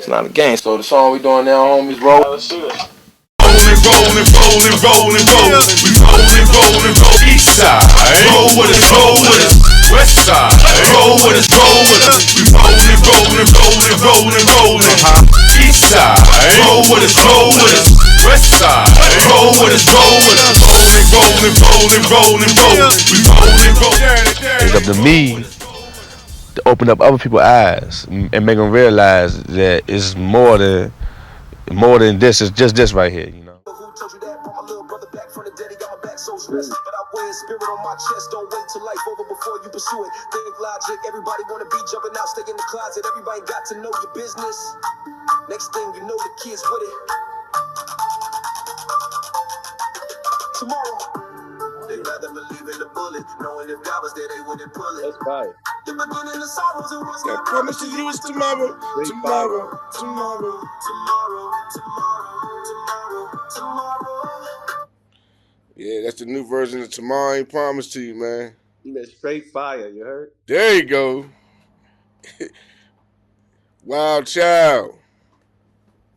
It's not a game. So the song we doing now, homies, roll. Let's do it. Rolling. We rolling. East side, roll with us. West side, roll with us. We rolling. East side, roll with us. West side, roll with us. Rolling. We rolling. It's up to me to open up other people's eyes and make them realize that it's more than this. It's just this right here, you know. Who told you that? Brought my little brother back from the dead. He got my back so stressed, but I wear spirit on my chest. Don't wait till life over before you pursue it. Think logic. Everybody wanna be jumping out, stay in the closet. Everybody got to know your business. Next thing you know, the kids with it. Tomorrow, they rather believe in the bullet, knowing if God was there, they wouldn't pull it. That's fire. The beginning of sorrows and what's I promise you it's tomorrow. Yeah, that's the new version of Tomorrow Ain't Promised to You, man. That's straight fire, you heard? There you go. Wild Child.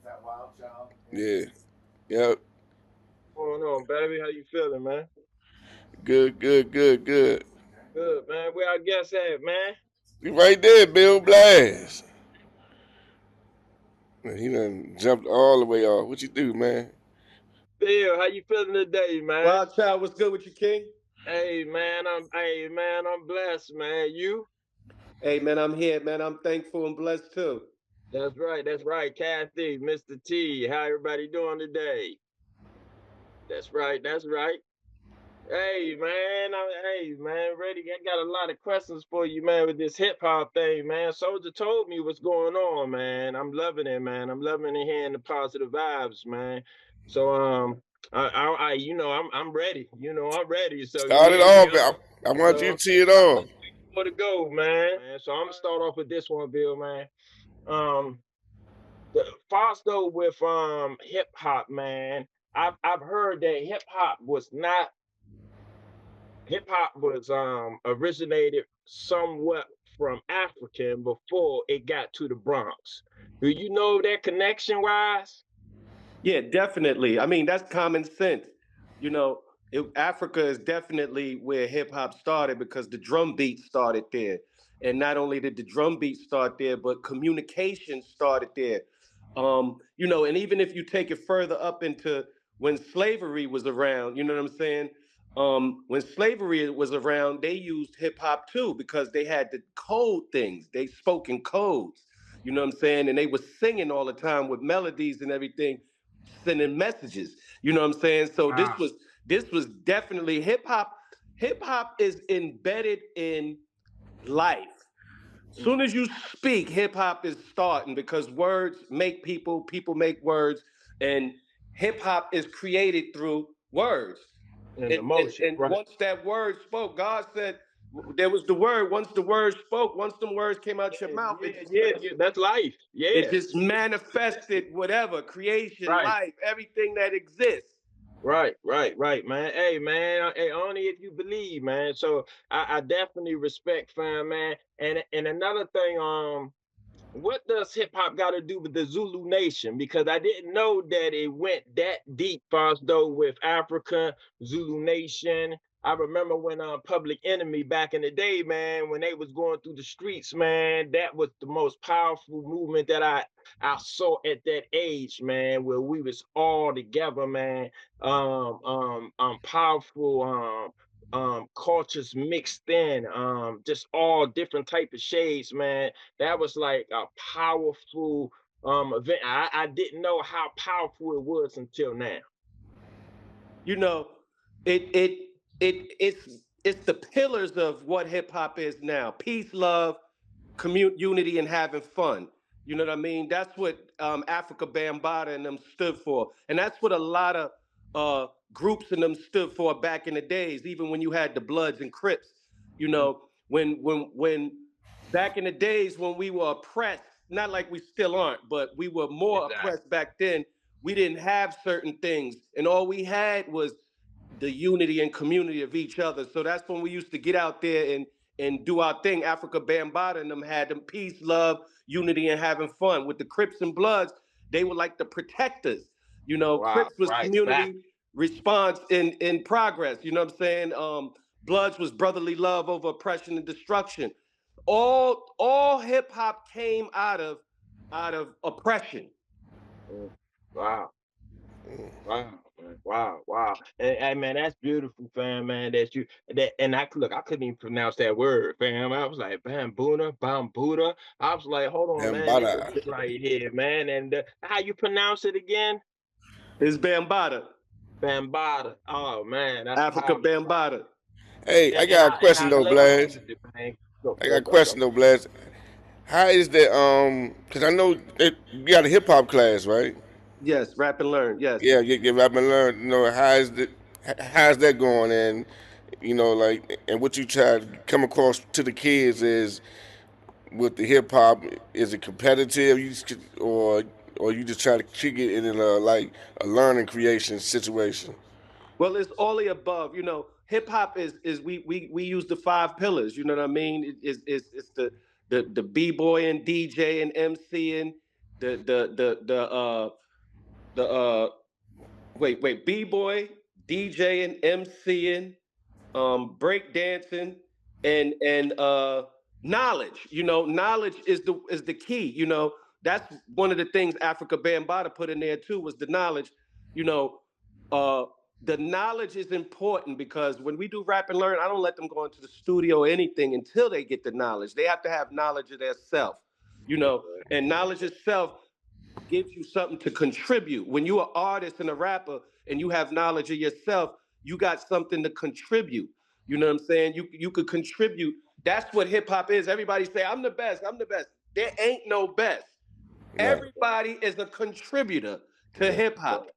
That Wild Child. Yeah. Yep. What's going on, baby? How you feeling, man? Good. Good, man. Where our guest at, man? You right there, Bill Blass. Man, he done jumped all the way off. What you do, man? Bill, how you feeling today, man? Wild Child, what's good with you, King? Hey, man, I'm blessed, man. You? Hey, man, I'm here, man. I'm thankful and blessed, too. That's right. Kathy, Mr. T, how everybody doing today? That's right. Hey, man, ready. I got a lot of questions for you, man, with this hip-hop thing, man. Soulja told me what's going on, man. I'm loving it, man. I'm loving it, hearing the positive vibes, man. So, I'm ready. I'm ready. So Start it off. I want you to tee it off. Where to go, man? So I'm gonna start off with this one, Bill, man. The Fausto with hip hop, man. I've heard that hip hop was originated somewhat from African before it got to the Bronx. Do you know that connection wise? Yeah, definitely. I mean, that's common sense. You know, Africa is definitely where hip hop started because the drum beat started there. And not only did the drum beat start there, but communication started there. And even if you take it further up into when slavery was around, you know what I'm saying? When slavery was around, they used hip hop too because they had to code things. They spoke in codes, you know what I'm saying? And they were singing all the time with melodies and everything, sending messages. You know what I'm saying? So Wow. this was definitely hip hop. Hip hop is embedded in life. Soon as you speak, hip hop is starting because words make people make words, and hip hop is created through words. And emotion. And Right. once that word spoke, God said there was the word. Once the word spoke, once them words came out your mouth, Yeah, that's life. Yeah. it just manifested whatever creation, Right. life, everything that exists. Right, man. Hey, man. Hey, only if you believe, man. So I definitely respect, fam, man. And another thing, what does hip hop got to do with the Zulu Nation? Because I didn't know that it went that deep, though, with Africa, Zulu Nation. I remember when Public Enemy back in the day, man, when they was going through the streets, man, that was the most powerful movement that I saw at that age, man, where we was all together, man. Powerful cultures mixed in, just all different type of shades, man. That was like a powerful event. I didn't know how powerful it was until now. You know, it's the pillars of what hip hop is now: peace, love, unity, and having fun. You know what I mean? That's what Africa Bambaataa and them stood for, and that's what a lot of groups and them stood for back in the days. Even when you had the Bloods and Crips, you know, when back in the days when we were oppressed, not like we still aren't, but we were more oppressed back then. We didn't have certain things, and all we had was the unity and community of each other. So that's when we used to get out there and do our thing. Africa Bambaataa and them had them peace, love, unity, and having fun. With the Crips and Bloods, they were like the protectors. You know, Wow, Crips was right, back. community response in progress. You know what I'm saying? Bloods was brotherly love over oppression and destruction. All hip hop came out of oppression. Mm. Wow. Wow, man. Wow, wow. And man, that's beautiful, fam, man. That you that and I look, I couldn't even pronounce that word, fam. I was like, Bambuna, Bambuda. I was like, hold on, man, this Bambada. is right here, man. And how you pronounce it again? It's Bambaataa, Bambada. Oh man, that's Africa powerful. Bambaataa. Hey, I got a And question I though, love Blaze. it, man. Go, I got go, a go, go. question though, Blaze. How is that? Because I know that you got a hip hop class, right? Yes, rap and learn. Yes. Yeah, I've been learning. You know, how's that going? And you know, like, and what you try to come across to the kids is with the hip hop. Is it competitive? Or you just try to kick it in a like a learning creation situation? Well, it's all the above. You know, hip hop is we use the five pillars. You know what I mean? It's the b boy and DJ and MCing, the wait b boy, DJ and MCing, break dancing, and knowledge. You know, knowledge is the key. You know, that's one of the things Africa Bambaataa put in there too was the knowledge. You know, uh, the knowledge is important because when we do rap and learn, I don't let them go into the studio or anything until they get the knowledge. They have to have knowledge of their self. You Yes, know, sir. and Yes, knowledge sir. itself gives you something to contribute. When you're an artist and a rapper and you have knowledge of yourself, you got something to contribute. You know what I'm saying? You could contribute. That's what hip hop is. Everybody say, I'm the best, I'm the best. There ain't no best. Right. Everybody is a contributor to Right. hip Right, hop.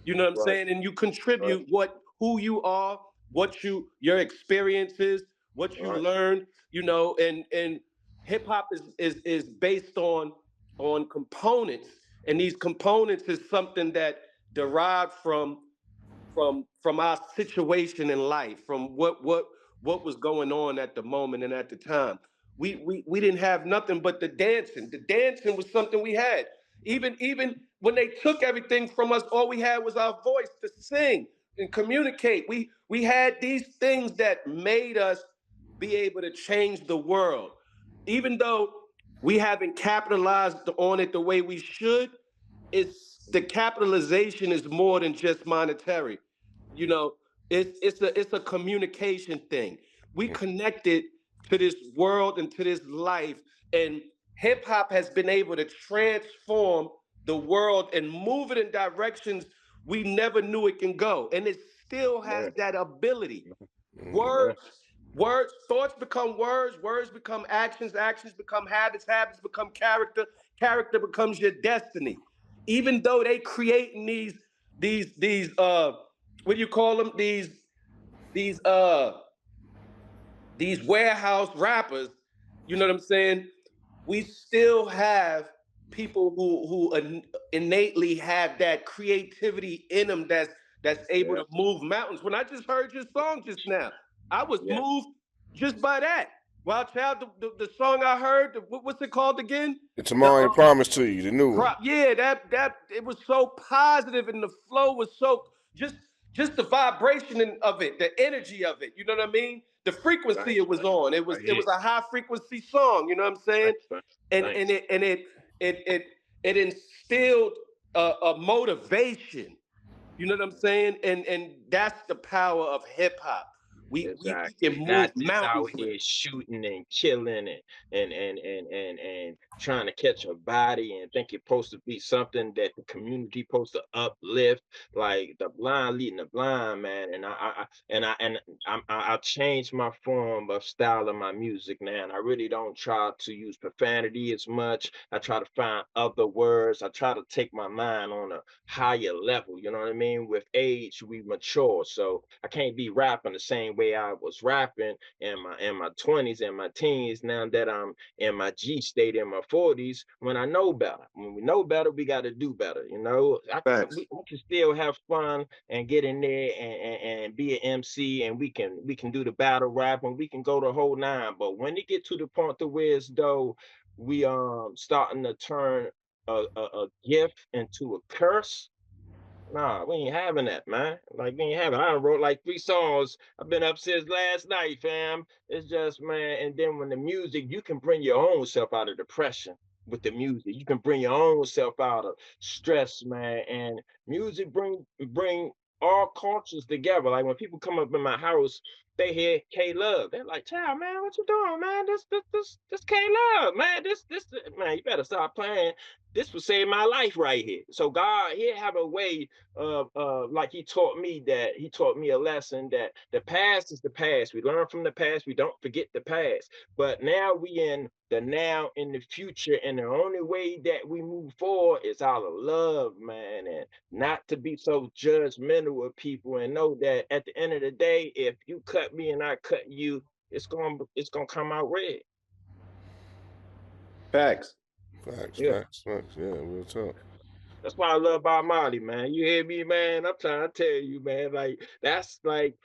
You know what I'm right, saying? And you right, contribute who you are, your experiences, what you right. learned, and hip hop is based on components. And these components is something that derived from our situation in life, from what was going on at the moment and at the time. We didn't have nothing but the dancing. The dancing was something we had. Even when they took everything from us, all we had was our voice to sing and communicate. We had these things that made us be able to change the world. Even though we haven't capitalized on it the way we should, it's the capitalization is more than just monetary. You know, it's a communication thing. We connected to this world and to this life, and hip hop has been able to transform the world and move it in directions we never knew it can go, and it still has Man, that ability. man. Words, thoughts become words become actions, actions become habits, habits become character, character becomes your destiny. Even though they creating these what do you call them? These uh these warehouse rappers, you know what I'm saying? We still have people who innately have that creativity in them that's able Yeah, to move mountains. When I just heard your song just now, I was yeah. moved just by that. Wild Child, the song I heard, what's it called again? The The tomorrow ain't promised to you, the new one. Yeah, that it was so positive and the flow was so just just the vibration of it, the energy of it. You know what I mean? The frequency Thanks, it was man. on. I It hear. was a high frequency song. You know what I'm saying? Thanks, man. And Thanks. it instilled a motivation. You know what I'm saying? And that's the power of hip hop. We can Exactly. move Not just mountains out with here it. shooting and killing it and trying to catch a body and think it's supposed to be something that the community supposed to uplift, like the blind leading the blind, man. And I changed my form of style of my music now. And I really don't try to use profanity as much. I try to find other words. I try to take my mind on a higher level. You know what I mean? With age, we mature. So I can't be rapping the same way I was rapping in my 20s and my teens. Now that I'm in my G state in my 40s, when I know better. When we know better, we got to do better. You know, Facts. we can still have fun and get in there and be an MC, and we can do the battle rap, and we can go the whole nine. But when it get to the point to where it's though we starting to turn a gift into a curse. Nah, we ain't having that, man. Like we ain't having. I done wrote like 3 songs. I've been up since last night, fam. It's just, man. And then when the music, you can bring your own self out of depression with the music. You can bring your own self out of stress, man. And music bring all cultures together. Like when people come up in my house, they hear K Love. They're like, "Child, man, what you doing, man? This K Love, man. This man. You better stop playing. This will save my life right here." So God, He have a way like he taught me a lesson that the past is the past. We learn from the past. We don't forget the past. But now we in the now, in the future, and the only way that we move forward is out of love, man, and not to be so judgmental of people, and know that at the end of the day, if you cut me and I cut you, it's gonna come out red. Facts. Facts, Yeah. facts, facts. Yeah, real talk. That's why I love Bob Marley, man. You hear me, man? I'm trying to tell you, man. Like that's like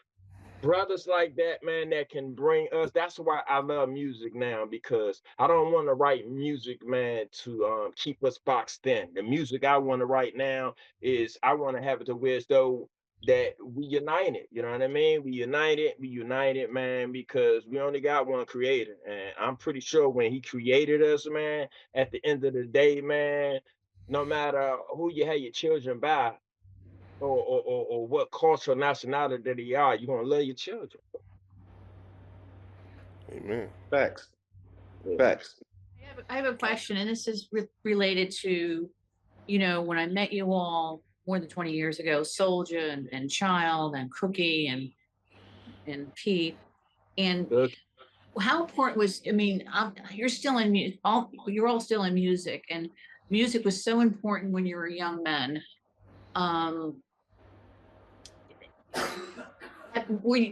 brothers like that, man, that can bring us. That's why I love music now, because I don't want to write music, man, to keep us boxed in. The music I want to write now is I want to have it to where as though that we united. You know what I mean? We united, man, because we only got one creator. And I'm pretty sure when he created us, man, at the end of the day, man, no matter who you have your children by, or what cultural nationality that they are, you're gonna love your children. Amen. Facts. Yeah. Facts. I have a question, and this is related to, when I met you all more than 20 years ago, Soulja and Child and Cookie and Pete, and Good. how important was? I mean, you're still in music. You're all still in music, and music was so important when you were young men.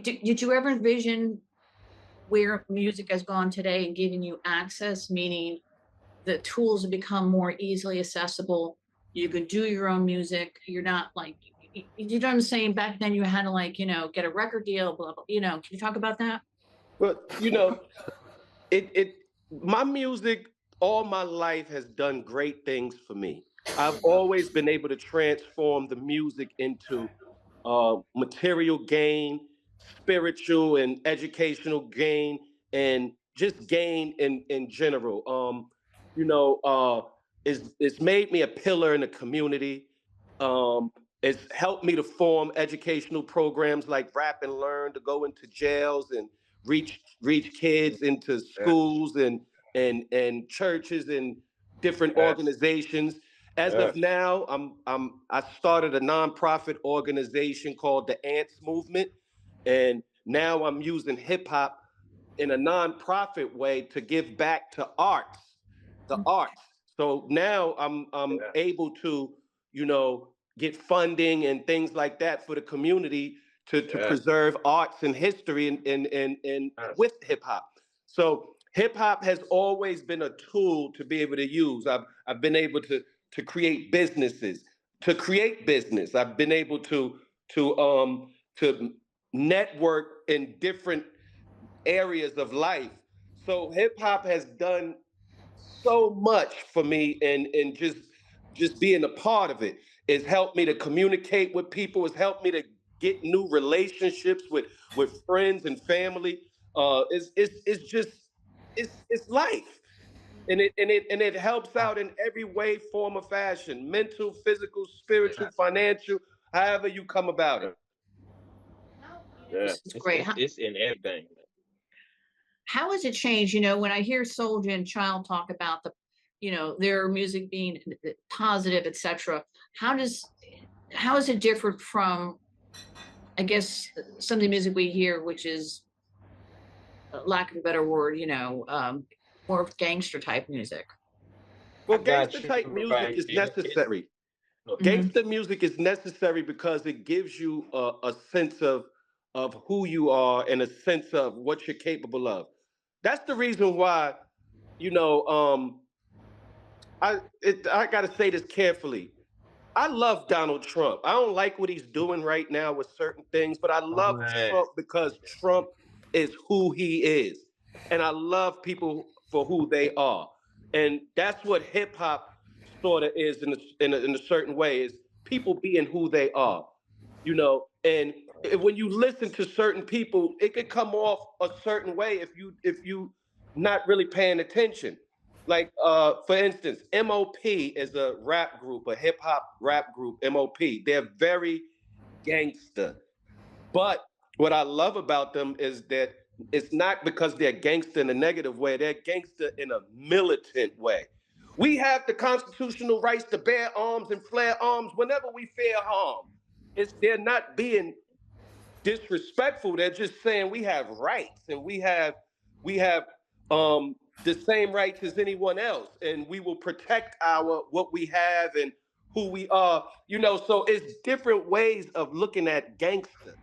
Did you ever envision where music has gone today and giving you access, meaning the tools have become more easily accessible? You can do your own music. You're not like, you know what I'm saying? Back then you had to get a record deal, blah, blah, can you talk about that? But my music all my life has done great things for me. I've always been able to transform the music into material gain, spiritual and educational gain, and just gain in general. It's made me a pillar in the community. It's helped me to form educational programs like Rap and Learn, to go into jails and reach kids into Yeah. schools and churches and different Yes. organizations. As of Yes. now, I started a nonprofit organization called the Ants Movement, and now I'm using hip hop in a nonprofit way to give back to the arts. So now I'm Yeah. able to, get funding and things like that for the community to Yes. preserve arts and history and Yes. with hip hop. So hip hop has always been a tool to be able to use. I've been able to create businesses, to create business. I've been able to network in different areas of life. So hip hop has done so much for me, and just being a part of it. It's helped me to communicate with people. It's helped me to get new relationships with friends and family. It's just it's life. And it helps out in every way, form, or fashion: mental, physical, spiritual, financial, however you come about it. Yeah. It's It's great. it's it's in everything. How has it changed? When I hear Soulja and Child talk about their music being positive, etc. How is it different from, I guess, some of the music we hear, which is, lack of a better word, more of gangster type music? I Well, got gangster you type music right is there. It's necessary. Mhm. Gangster music is necessary because it gives you a sense of of who you are and a sense of what you're capable of. That's the reason why, you know, I got to say this carefully. I love Donald Trump. I don't like what he's doing right now with certain things, but I love Man. Trump because Trump is who he is. And I love people for who they are. And that's what hip hop sort of is in a certain way, is people being who they are. And when you listen to certain people, it could come off a certain way if you not really paying attention. Like for instance, MOP is a rap group, a hip hop rap group. MOP, they're very gangster. But what I love about them is that it's not because they're gangster in a negative way. They're gangster in a militant way. We have the constitutional rights to bear arms and flare arms whenever we fear harm. They're not being disrespectful. They're just saying we have rights, and we have the same rights as anyone else, and we will protect our what we have and who we are. So it's different ways of looking at gangster.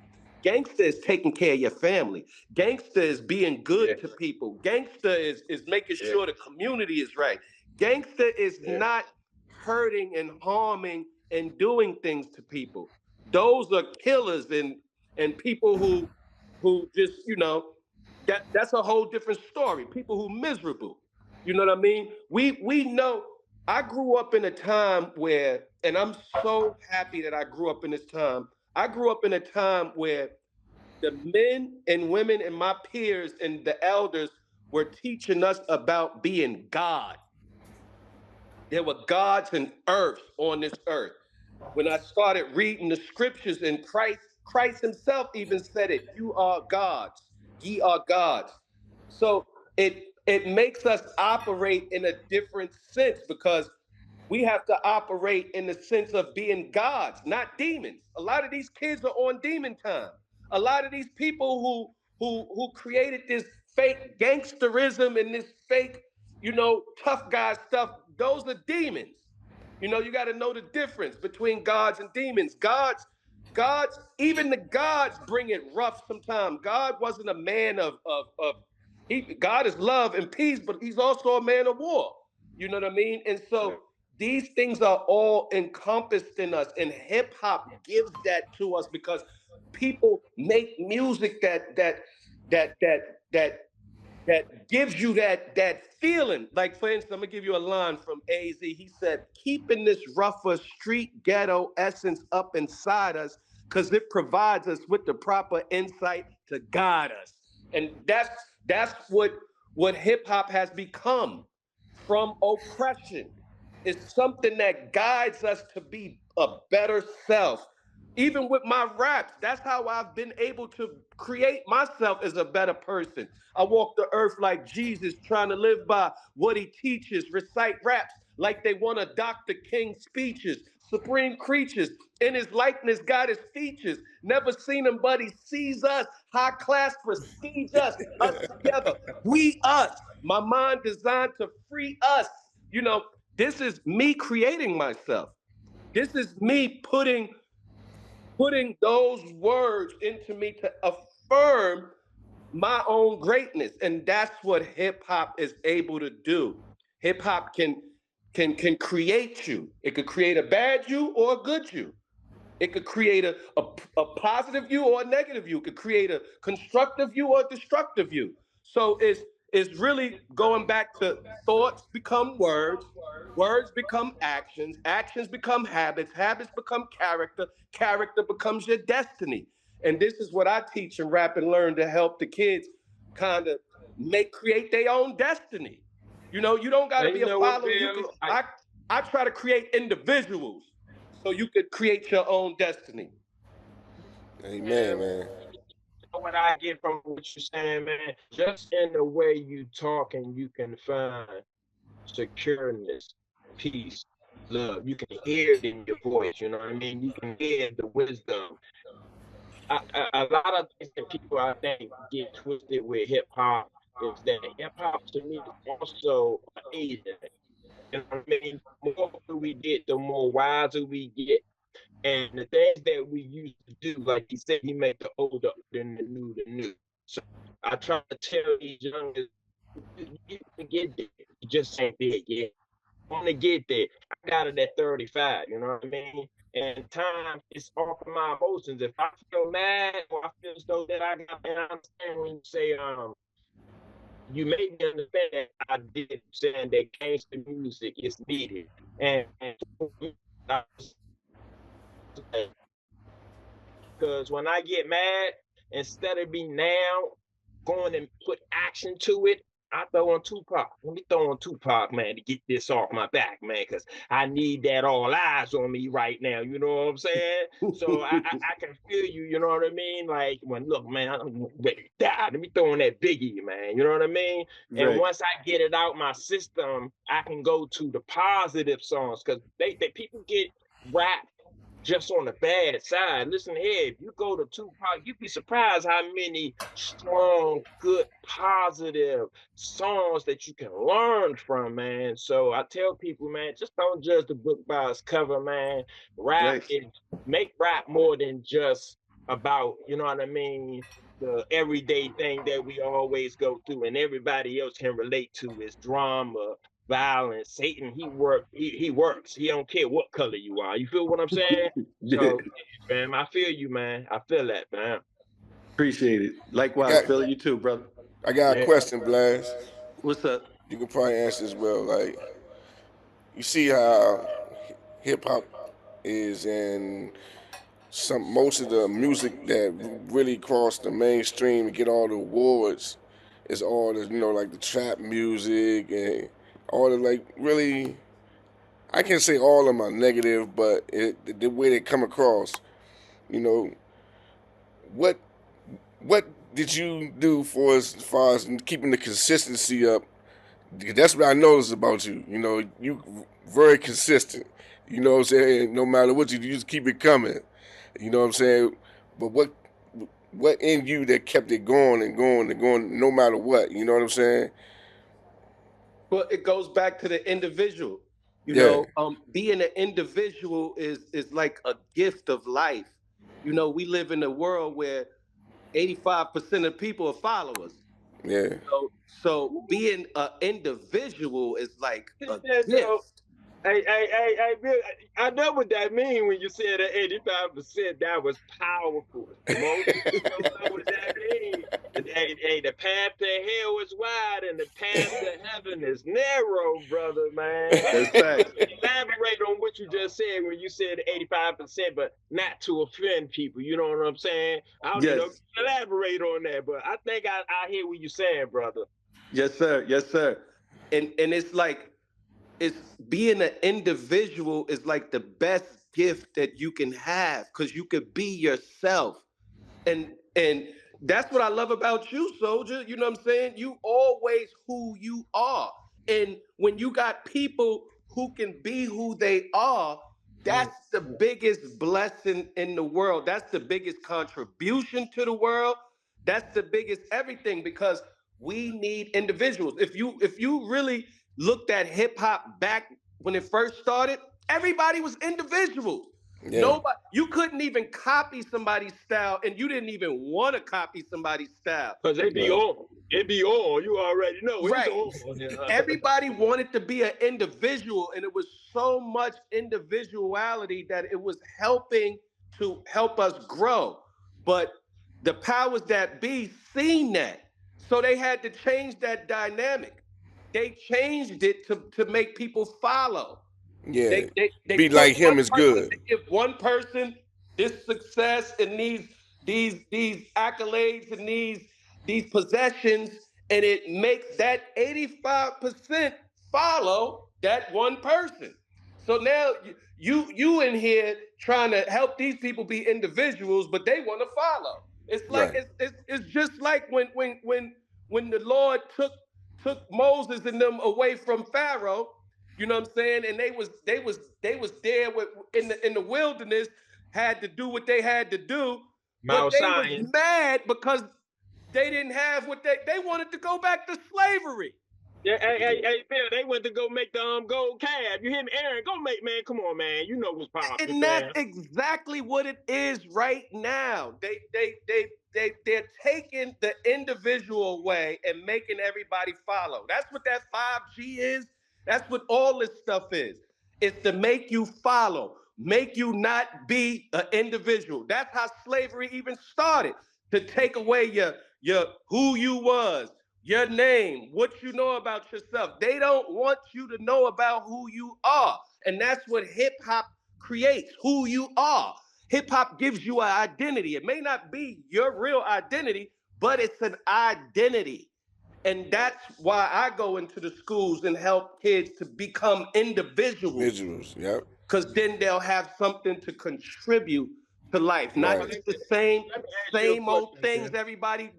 Gangster is taking care of your family. Gangster is being Yeah, good to people. Gangster is making yeah, sure the community is right. Gangster is yeah, not hurting and harming and doing things to people. Those are killers and people who just that's a whole different story. People who miserable. You know what I mean? We know. I grew up in a time where, and I'm so happy that I grew up in this time. I grew up in a time where the men and women and my peers and the elders were teaching us about being God. There were gods and earths on this earth. When I started reading the scriptures, and Christ himself even said it, you are gods, ye are gods. So it makes us operate in a different sense, because we have to operate in the sense of being gods, not demons. A lot of these kids are on demon time. A lot of these people who created this fake gangsterism and this fake, tough guy stuff, those are demons. You got to know the difference between gods and demons. Even the gods bring it rough sometimes. God wasn't a man God is love and peace, but he's also a man of war. You know what I mean? And yeah. so these things are all encompassed in us, and hip hop gives that to us because people make music that gives you that feeling. Like, for instance, I'm gonna give you a line from AZ. He said, keeping this rougher street ghetto essence up inside us, because it provides us with the proper insight to guide us. And that's what hip hop has become, from oppression. It's something that guides us to be a better self. Even with my raps, that's how I've been able to create myself as a better person. I walk the earth like Jesus, trying to live by what he teaches, recite raps like they want to Dr. King speeches, supreme creatures. In his likeness, got his features. Never seen him, but he sees us. High class prestige us together. We us. My mind designed to free us. This is me creating myself. This is me putting those words into me to affirm my own greatness. And that's what hip hop is able to do. Hip hop can create you. It could create a bad you or a good you. It could create a positive you or a negative you. It could create a constructive you or a destructive you. So it's really going back to thoughts become words, words become actions, actions become habits, habits become character, character becomes your destiny. And this is what I teach and rap and learn to help the kids kind of create their own destiny. You don't got to And be you a know what, follower. You Bill? could I try to create individuals so you could create your own destiny. Amen, man. What I get from what you're saying, man, just in the way you talk, and you can find secureness, peace, love. You can hear it in your voice. You know what I mean? You can hear the wisdom. A lot of things that people, I think, get twisted with hip hop is that hip hop to me is also an agent. You know what I mean? The more we get, the more wiser we get. And the things that we used to do, like he said, he made the old up than the new. So I try to tell these youngers, you can get there. You just ain't there yet. Want to get there. I got it at 35, you know what I mean? And time is off of my emotions. If I feel mad or I feel as though that I got, and I understand when you say, you made me understand that I did saying that gangster music is needed. And because when I get mad, instead of me now going and put action to it, I throw on Tupac. Let me throw on Tupac, man, to get this off my back, man, because I need that all eyes on me right now. You know what I'm saying? So I can feel you, you know what I mean? Like, when, look, man, I'm ready to die. Let me throw on that Biggie, man. You know what I mean? And Right. once I get it out my system, I can go to the positive songs, because they people get rap just on the bad side. Listen here, if you go to Tupac, you'd be surprised how many strong, good, positive songs that you can learn from, man. So I tell people, man, just don't judge the book by its cover, man. Right. Make rap more than just about, you know what I mean, the everyday thing that we always go through and everybody else can relate to is drama, violence. Satan, he works. He don't care what color you are. You feel what I'm saying? So, yeah, man, I feel you, man. I feel that, man. Appreciate it. I Likewise, got, Phil, you too, brother. I got a Yeah. question, Blass. What's up? You can probably answer as well. Like, you see how hip hop is in most of the music that really crossed the mainstream and get all the awards is all the, like the trap music and all the, like, really, I can't say all of them are negative, but the way they come across, you know, what what did you do for as far as keeping the consistency up? That's what I noticed about you. You very consistent. You know what I'm saying? No matter what you just keep it coming. You know what I'm saying? But what in you that kept it going and going and going no matter what? You know what I'm saying? Well, it goes back to the individual. Yeah, Being an individual is like a gift of life. We live in a world where 85% of people are followers. yeah, So being an individual is like a So, gift. hey, Bill, I know what that means when you said that 85%. That was powerful. Most people don't know what that means. Hey, the path to hell is wide and the path to heaven is narrow, brother, man. That's And facts. elaborate on what you just said when you said 85%, but not to offend people. You know what I'm saying? Yes. Elaborate on that, but I think I hear what you're saying, brother. Yes, sir. Yes, sir. And it's like it's being an individual is like the best gift that you can have because you could be yourself. And that's what I love about you, soldier. You know what I'm saying? You always who you are. And when you got people who can be who they are, Mm. that's the biggest blessing in the world. That's the biggest contribution to the world. That's the biggest everything because we need individuals. If you really looked at hip hop back when it first started, everybody was individuals. yeah, Nobody, you couldn't even copy somebody's style, and you didn't even want to copy somebody's style. Cause they be right, on. It be on. You already know it's Right. on. Yeah. Everybody wanted to be an individual, and it was so much individuality that it was helping to help us grow. But the powers that be seen that. So they had to change that dynamic. They changed it to make people follow. yeah. They Be put like one him is person, good. they give one person this success and these accolades and these possessions, and it makes that 85% follow that one person. So now you in here trying to help these people be individuals, but they want to follow. It's like Right. it's just like when the Lord took Moses and them away from Pharaoh, you know what I'm saying? And they was there in the wilderness, had to do what they had to do, but Mount they was Zion. mad because they didn't have what they wanted to go back to slavery. Yeah, hey, Bill, they went to go make the gold calf. You hear me, Aaron? Go make, man. Come on, man. You know what's popping, And that's fam. exactly what it is right now. They're taking the individual way and making everybody follow. That's what that 5G is. That's what all this stuff is. It's to make you follow, make you not be an individual. That's how slavery even started. To take away your who you was, your name, what you know about yourself. They don't want you to know about who you are. And that's what hip hop creates, who you are. Hip hop gives you an identity. It may not be your real identity, but it's an identity. And that's why I go into the schools and help kids to become individuals, Visuals, yep. because then they'll have something to contribute to life, not Right. just the same Let me ask you a same old question, things Bill. everybody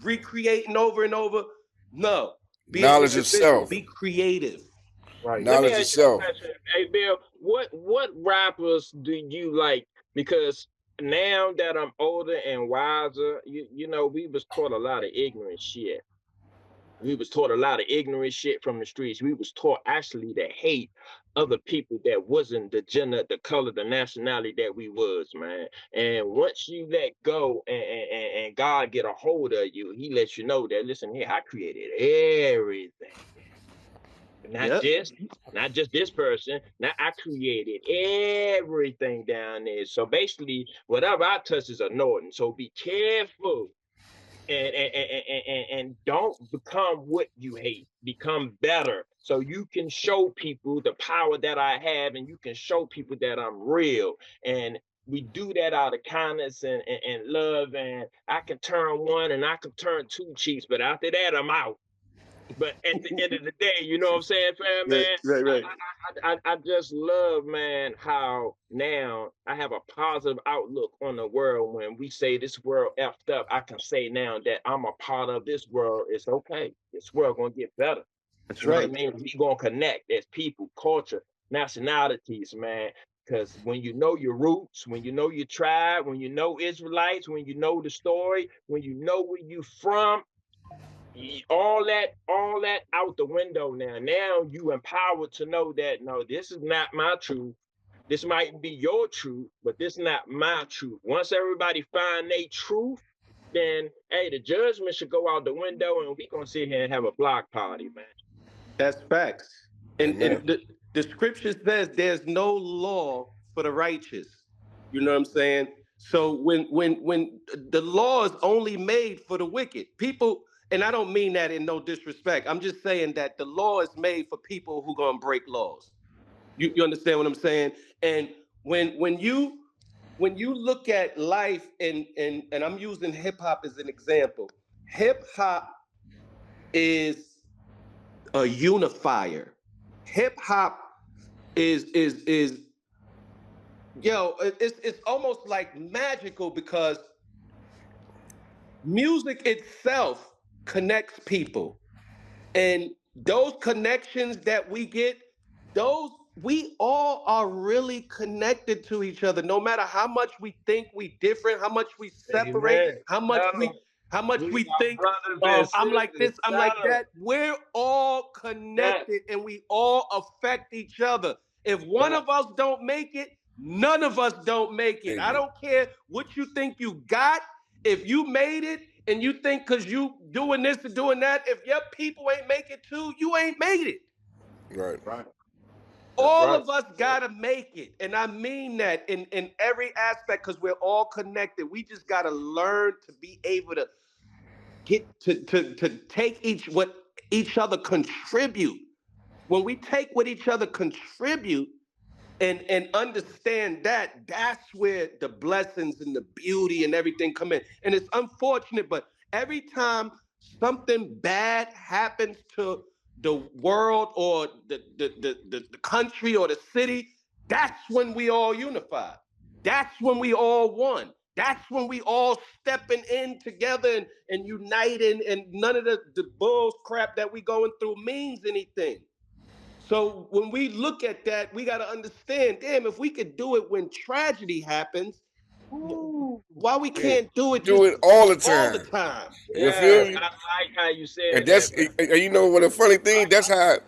recreating over and over. No, be an Knowledge of individual, self. be creative. Right. Let me Knowledge of ask you a self. question. Hey, Bill, what rappers do you like? Because now that I'm older and wiser, you know, we was taught a lot of ignorant shit. We was taught a lot of ignorant shit from the streets. We was taught actually to hate other people that wasn't the gender, the color, the nationality that we was, man. And once you let go and God get a hold of you, he lets you know that, listen here, I created everything. Not Yep. just not just this person. Now I created everything down there. So basically, whatever I touch is anointing. So be careful and don't become what you hate. Become better so you can show people the power that I have, and you can show people that I'm real. And we do that out of kindness and love. And I can turn one and I can turn two cheeks, but after that, I'm out. But at the end of the day, you know what I'm saying, fam, Right, man? right, right. I just love, man, how now I have a positive outlook on the world. When we say this world effed up, I can say now that I'm a part of this world. It's okay. This world gonna get better. That's You know what I right. mean? We gonna connect as people, culture, nationalities, man. Because when you know your roots, when you know your tribe, when you know Israelites, when you know the story, when you know where you from, all that out the window now. Now you empowered to know that no, this is not my truth. This might be your truth, but this is not my truth. Once everybody find their truth, then hey, the judgment should go out the window, and we gonna sit here and have a block party, man. That's facts. And Amen. the scripture says there's no law for the righteous. You know what I'm saying? So when the law is only made for the wicked, people, and I don't mean that in no disrespect. I'm just saying that the law is made for people who gonna break laws. You understand what I'm saying? And when you look at life, and I'm using hip hop as an example, hip hop is a unifier. Hip hop is it's almost like magical, because music itself connects people. And those connections that we get, those we all are really connected to each other, no matter how much we think we different, how much we separate, Amen. how much Tell we 'em how much we we are think brothers and I'm like sisters. this, I'm like Tell 'em that. We're all that connected and we all affect each other. If one that of us don't make it, none of us don't make it. I Amen. don't care what you think you got. If you made it and you think because you doing this and doing that, if your people ain't make it too, you ain't made it. Right. right. That's All right. of us gotta make it. And I mean that in every aspect, because we're all connected. We just gotta learn to be able to get to take what each other contribute. When we take what each other contribute, and understand that, that's where the blessings and the beauty and everything come in. And it's unfortunate, but every time something bad happens to the world or the country or the city, that's when we all unify. That's when we all one. That's when we all stepping in together and uniting, and none of the bulls crap that we going through means anything. So when we look at that, we got to understand, damn, if we could do it when tragedy happens, Why we can't do it Do it all the all the time. time? You feel Yes, me? I like how you And said that's that, bro. and you know what a funny thing. That's Right.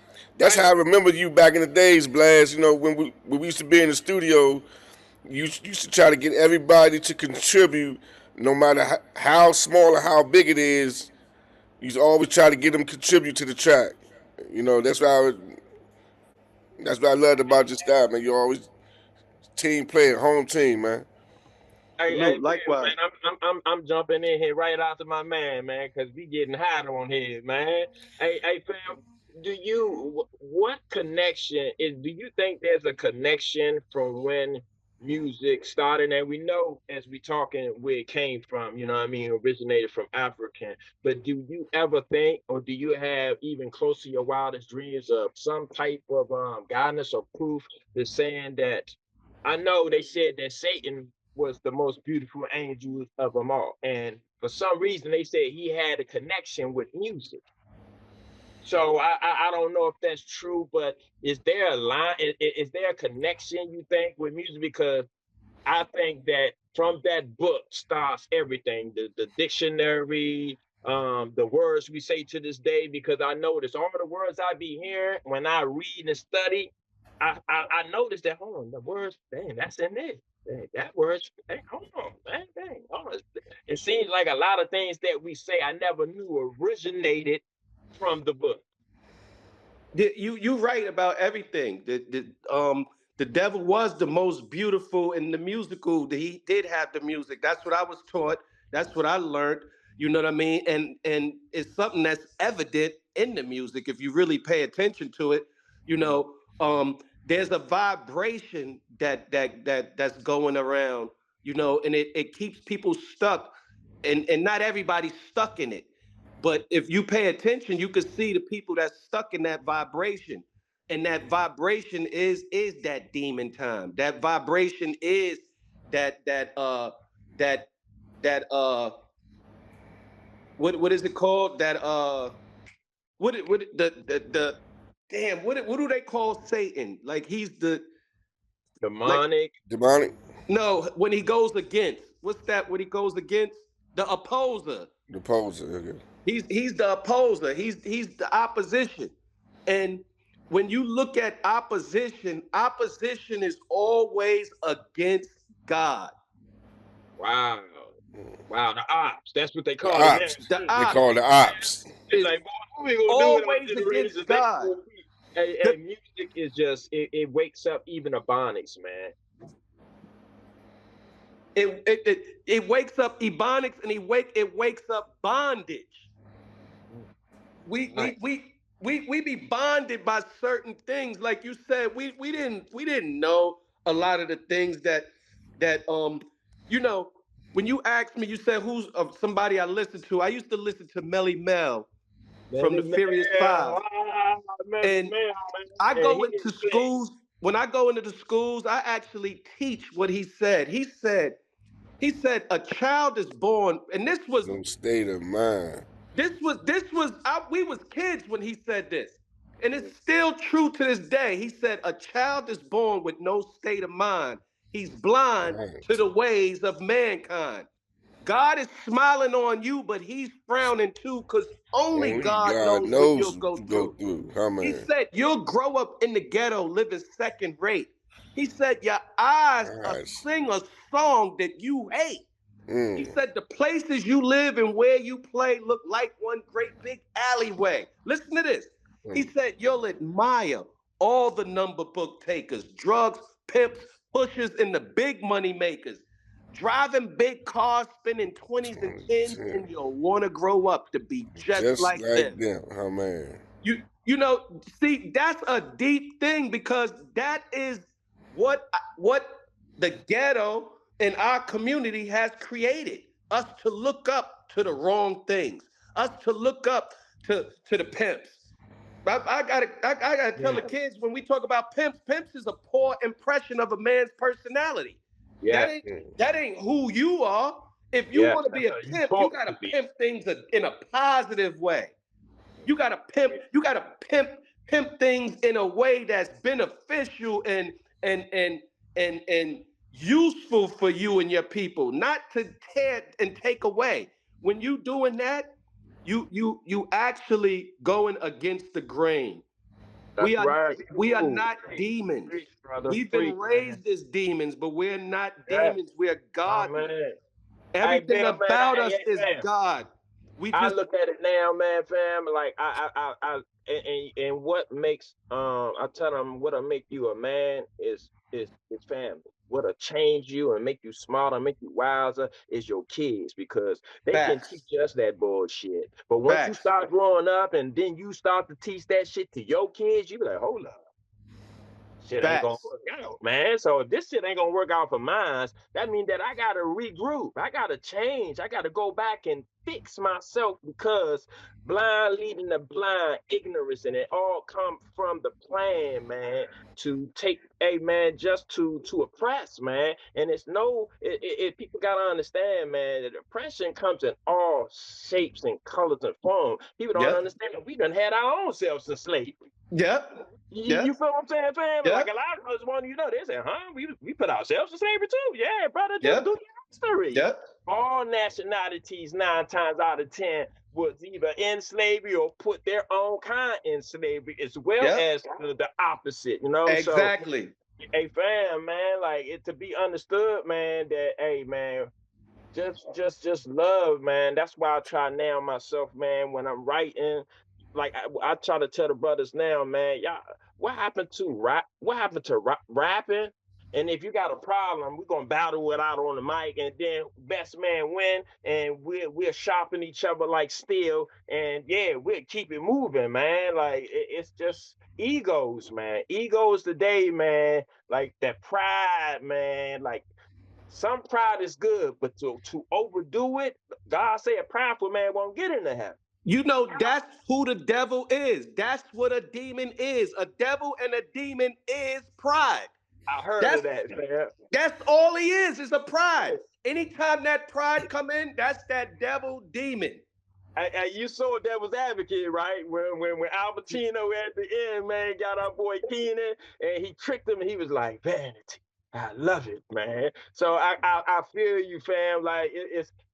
how I remember you back in the days, Blast. You know when we used to be in the studio, you used to try to get everybody to contribute, no matter how small or how big it is. You used to always try to get them contribute to the track. You know that's what I loved about your style, man. You always team player, home team, man. Hey, Salute, Bill, likewise. man, I'm jumping in here right after my man, because we getting hot on here, man. Hey, fam, what connection is? Do you think there's a connection from when music started? And we know as we talking where it came from, you know what I mean, originated from African. But do you ever think, or do you have even close to your wildest dreams of some type of guidance or proof that's saying that? I know they said that Satan was the most beautiful angel of them all. And for some reason, they said he had a connection with music. So I don't know if that's true, but is there a line? Is there a connection you think with music? Because I think that from that book starts everything, the dictionary, the words we say to this day, because I notice all the words I be hearing when I read and study, I notice that, hold on, the words, dang, that's in there. Dang, that words, dang, hold on, dang. Oh, it seems like a lot of things that we say I never knew originated from the book. You right about everything. The devil was the most beautiful in the musical. He did have the music. That's what I was taught. That's what I learned. You know what I mean? And it's something that's evident in the music if you really pay attention to it. You know, there's a vibration that's going around. You know, and it keeps people stuck, and not everybody's stuck in it. But if you pay attention, you can see the people that's stuck in that vibration. And that vibration is that demon time. That vibration is that that that what is it called? That what the damn what do they call Satan? Like he's the like Demonic. Demonic, no, when he goes against, what's that when he goes against? The opposer. the poser. Okay. He's the opposer. He's the opposition. And when you look at opposition, opposition is always against God. Wow. Wow, the ops. That's what they The call it now. ops. The They ops call the ops. It's is like, boy, what we gonna do with our always generation? against They God. gonna be. Hey, The, music is just it wakes up even a Ebonics, man. it wakes up ebonics and it wakes up bondage. we Right. we we we be bonded by certain things, like you said. We didn't know a lot of the things that you know. When you asked me, you said who's somebody I listened to. I used to listen to Melly Mel from Melly the Mel, Furious Five, Melly and Mel, I man. And go he into didn't play. schools. When I go into the schools, I actually teach what he said. He said a child is born, and this was No state of mind. we was kids when he said this. And it's still true to this day. He said a child is born with no state of mind. He's blind to Right. the ways of mankind. God is smiling on you, but he's frowning too, because only Only God God knows what you'll knows what go you go through. through. Huh, He man? said you'll grow up in the ghetto living second rate. He said your eyes will Gosh. sing a song that you hate. He Mm. said the places you live and where you play look like one great big alleyway. Listen to this. He Mm. said you'll admire all the number book takers, drugs, pimps, pushers, and the big money makers. Driving big cars, spending 20s and 10s, 2010. and you'll want to grow up to be just Just like like them. them. Huh, man? See, that's a deep thing, because that is what the ghetto in our community has created us to look up to the wrong things, us to look up to the pimps. I gotta tell the Yeah, kids, when we talk about pimps is a poor impression of a man's personality. That yeah, ain't Mm. that ain't who you are. If you yeah. want to That's be a how you pimp, you talk to gotta be. pimp things in a positive way. You gotta pimp things in a way that's beneficial and and useful for you and your people, not to tear and take away. When you doing that, you actually going against the grain. That's right. We are Ooh, not preach, demons. preach, brother, We've been preach, man. raised as demons, but we're not Yeah, demons. We're oh godly. man. Hey, Everything Bill, man. about Hey, us hey, is fam. God. We I just look at it now, man, fam. Like and what makes I tell them what'll make you a man is family. What'll change you and make you smarter, make you wiser is your kids because they can facts. teach us that bullshit. But once you Facts. start growing up and then you start to teach that shit to your kids, you be like, hold up. Shit ain't gonna Facts. work out, man. So if this shit ain't gonna work out for mine, that means that I gotta regroup. I gotta change. I gotta go back and fix myself because blind leading the blind, ignorance, and it all come from the plan, man. To take, hey, man, just to oppress, man. And it's no, people gotta understand, man, that oppression comes in all shapes and colors and forms. People don't Yep. understand that we done had our own selves in slavery. Yep. You Yep. feel what I'm saying, fam? Like a Yep. lot of us want you know, they say, huh? We put ourselves in slavery too. Yeah, brother, just do Yep. your history. Yep. All nationalities, 9 times out of 10, was either in slavery or put their own kind in slavery, as well Yep. as the opposite, you know. So, Exactly. hey, fam, man, like it to be understood, man, that hey, man, just love, man. That's why I try now myself, man, when I'm writing. Like I try to tell the brothers now, man, y'all, what happened to rap? What happened to rapping? And if you got a problem, we're gonna battle it out on the mic, and then best man win, and we're shopping each other like steel, and yeah, we'll keep it moving, man. Like it's just egos, man. Egos today, man. Like that pride, man. Like some pride is good, but to overdo it, God said a prideful man won't get into heaven. You know, that's who the devil is. That's what a demon is. A devil and a demon is pride. I heard That's of that, man. that's all he is a pride. Anytime that pride come in, that's that devil demon. And you saw Devil's Advocate, right? When Albertino at the end, man, got our boy Keenan and he tricked him and he was like, vanity. I love it, man. So I feel you, fam. Like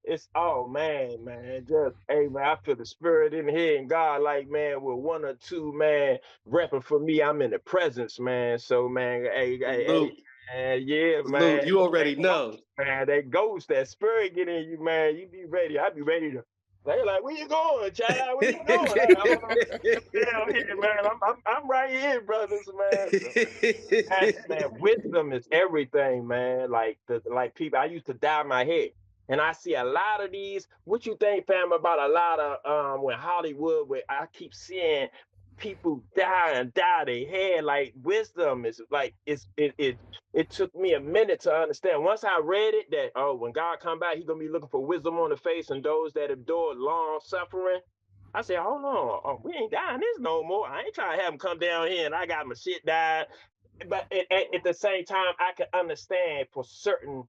it's oh man, just hey man, I feel the spirit in here and God, like man, with one or two man repping for me, I'm in the presence, man. So man, Salute. yeah, man. Salute. You already know. Man, that ghost, that spirit get in you, man. You be ready. I be ready to. They like, where you going, child? Where you going? Hey, I'm here, man. I'm right here, brothers, man. So, man, wisdom is everything, man. Like people, I used to dye my hair, and I see a lot of these. What you think, fam, about a lot of when Hollywood, where I keep seeing people dye their hair. Like wisdom is like it took me a minute to understand. Once I read it, that oh, when God come back, He gonna be looking for wisdom on the face and those that endure long suffering. I said, hold on, oh, we ain't dying this no more. I ain't trying to have him come down here and I got my shit dyed. But at the same time, I can understand for certain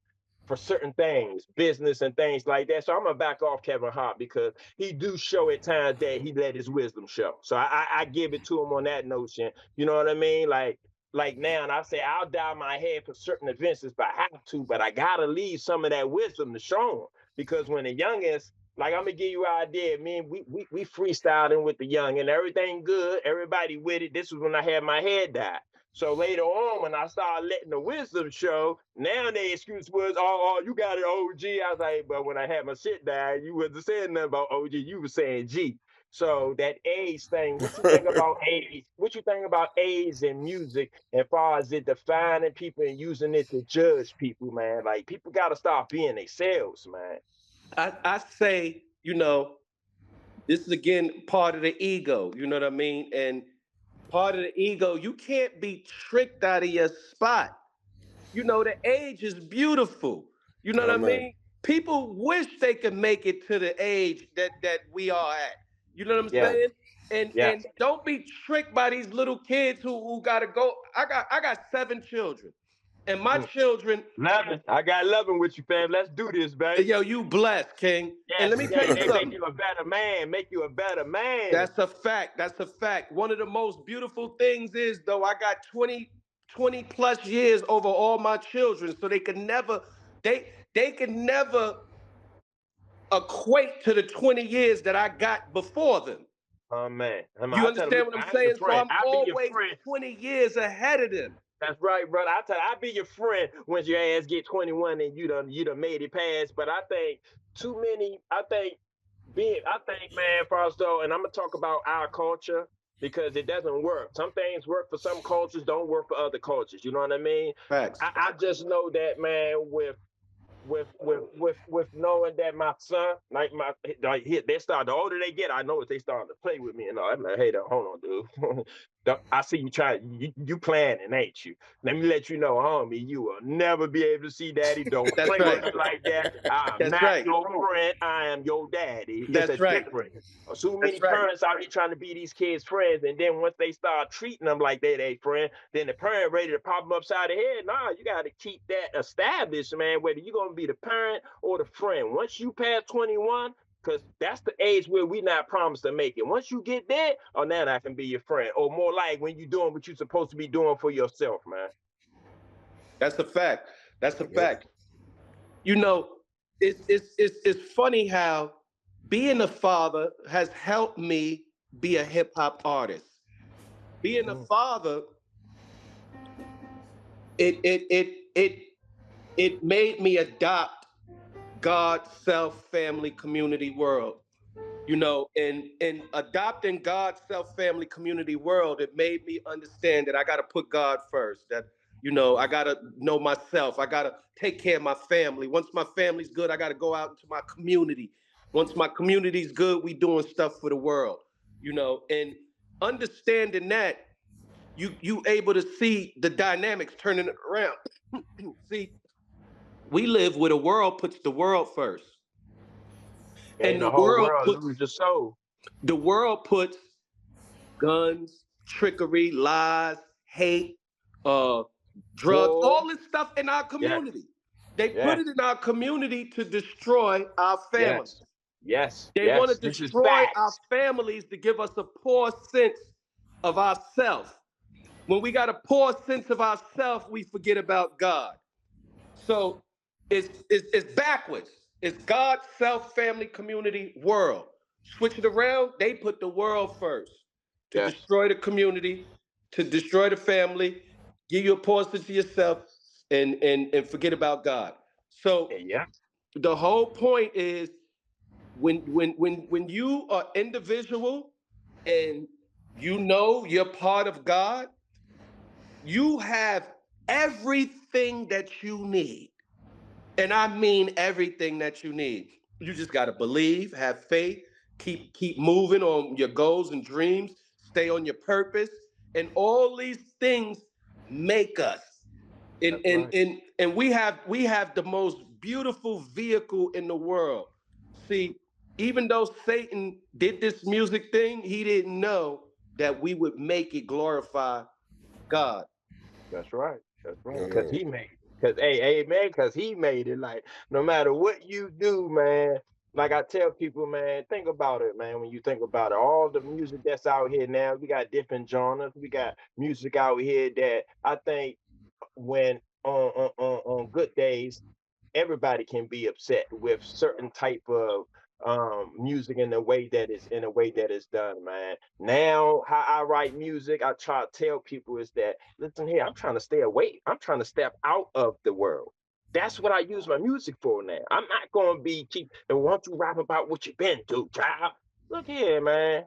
things, business and things like that. So I'm gonna back off Kevin Hart because he do show at times that he let his wisdom show. So I give it to him on that notion. You know what I mean? Like now, and I say I'll dye my hair for certain events if I have to, but I gotta leave some of that wisdom to show him because when the youngest, like I'm gonna give you an idea, man, we freestyling with the young and everything good, everybody with it. This was when I had my hair dyed. So later on, when I started letting the wisdom show, now their excuse was, oh, you got it, OG. I was like, but when I had my shit dyed, you wasn't saying nothing about OG. You were saying G. So that age thing, what you think about age? What you think about age and music as far as it defining people and using it to judge people, man? Like people gotta stop being themselves, man. I say, this is again part of the ego, you know what I mean? And part of the ego, you can't be tricked out of your spot. The age is beautiful. You know what I Amen. mean? People wish they could make it to the age that we are at. You know what I'm Yeah, saying? And yeah. and don't be tricked by these little kids who gotta go. I got 7 children. And my children, Loving. I got loving with you, fam. Let's do this, baby. yo, you blessed, King. And Yes, let me yeah, tell you they make something. you a better man, make you a better man. That's a fact. That's a fact. One of the most beautiful things is though I got 20 plus years over all my children, so they could never equate to the 20 years that I got before them. Oh man, You I tell them, understand what I'm I'm your saying? So friend. I'm I'll be your always friend. 20 years ahead of them. That's right, brother. I tell you, I'll be your friend once your ass get 21 and you done made it past. But I think too many. I think, man, Fausto, and I'm gonna talk about our culture because it doesn't work. Some things work for some cultures, don't work for other cultures. You know what I mean? Facts. I just know that, man, with knowing that my son, they start, the older they get, I know if they starting to play with me and all. I'm like, hey, hold on, dude. I see you trying, you planning, ain't you? Let me let you know, homie, you will never be able to see daddy. Don't That's play right. with me like that. I'm That's not right. your friend. I am your daddy. It's a That's right. difference. So many That's right. parents out here trying to be these kids' friends, and then once they start treating them like they friend, then the parent ready to pop them upside the head. Nah, you got to keep that established, man, whether you're going to be the parent or the friend. Once you pass 21, because that's the age where we not promised to make it. Once you get there, oh, now I can be your friend. Or more like when you're doing what you're supposed to be doing for yourself, man. That's a fact. That's a fact. You know, it's funny how being a father has helped me be a hip hop artist. Being a father, it made me adopt God's self, family, community world. You know, in adopting God's self, family, community world, it made me understand that I got to put God first. That, you know, I got to know myself. I got to take care of my family. Once my family's good, I got to go out into my community. Once my community's good, we doing stuff for the world. You know, and understanding that, you able to see the dynamics turning it around. See, we live where the world puts the world first, And and the whole world lose your soul. the world puts guns, trickery, lies, hate, uh, drugs, War. all this stuff in our Yes. community. They put Yes. it in our community to destroy our families. Yes. Yes. They want to Yes. This is destroy our facts. families to give us a poor sense of ourself. When we got a poor sense of ourself, we forget about God. So it's backwards. It's God, self, family, community, world. Switch it around, they put the world first to Yes. destroy the community, to destroy the family, give you a portion to yourself, and forget about God. So Yeah. the whole point is when you are individual and you know you're part of God, you have everything that you need. And I mean everything that you need. You just got to believe, have faith, keep moving on your goals and dreams, stay on your purpose, and all these things make us. And That's and right. and and we have the most beautiful vehicle in the world. See, even though Satan did this music thing, he didn't know that we would make it glorify God. That's right. That's right. Because Yeah. he made it. Because, hey, amen, because he made it. Like, no matter what you do, man, like I tell people, man, think about it, man. When you think about it, all the music that's out here now, we got different genres. We got music out here that I think when on good days, everybody can be upset with certain type of music in a way that is done, man. Now how I write music, I try to tell people is that, listen here, I'm trying to stay away, I'm trying to step out of the world. That's what I use my music for now. I'm not gonna be keep and want you rap about what you've been through, child. Look here, man.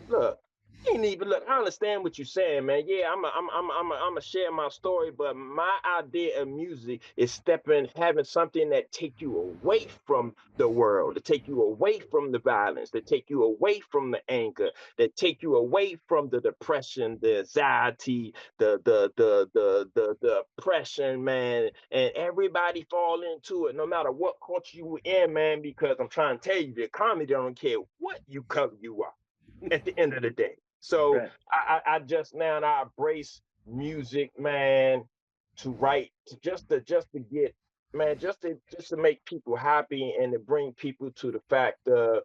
Look, you ain't even look. I understand what you're saying, man. Yeah, I'm a share my story, but my idea of music is having something that take you away from the world, to take you away from the violence, to take you away from the anger, that take you away from the depression, the anxiety, the oppression, man. And everybody fall into it, no matter what culture you in, man. Because I'm trying to tell you, the comedy don't care what you color you are at the end of the day. So Right. I just now and I embrace music, man, to write, to just to get, man, just to make people happy and to bring people to the fact that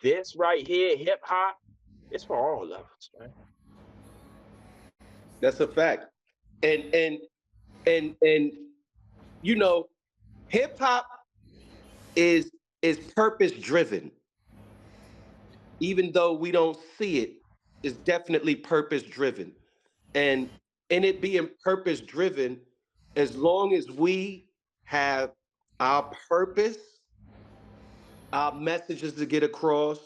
this right here, hip hop, it's for all of us, man. That's a fact. and you know, hip hop is purpose driven. Even though we don't see it, it's definitely purpose driven. And in it being purpose driven, as long as we have our purpose, our messages to get across,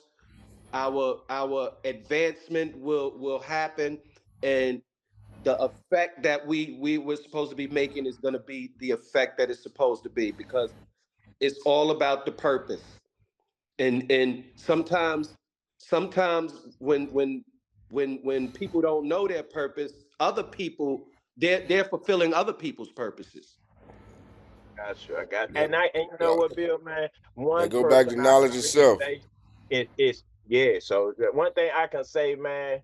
our advancement will happen, and the effect that we were supposed to be making is going to be the effect that it's supposed to be, because it's all about the purpose. And sometimes when people don't know their purpose, other people, they're fulfilling other people's purposes. Got you. I got, Yep. and you know what, Bill, man, They one go back person to I knowledge can really itself. say is yeah. So the one thing I can say, man,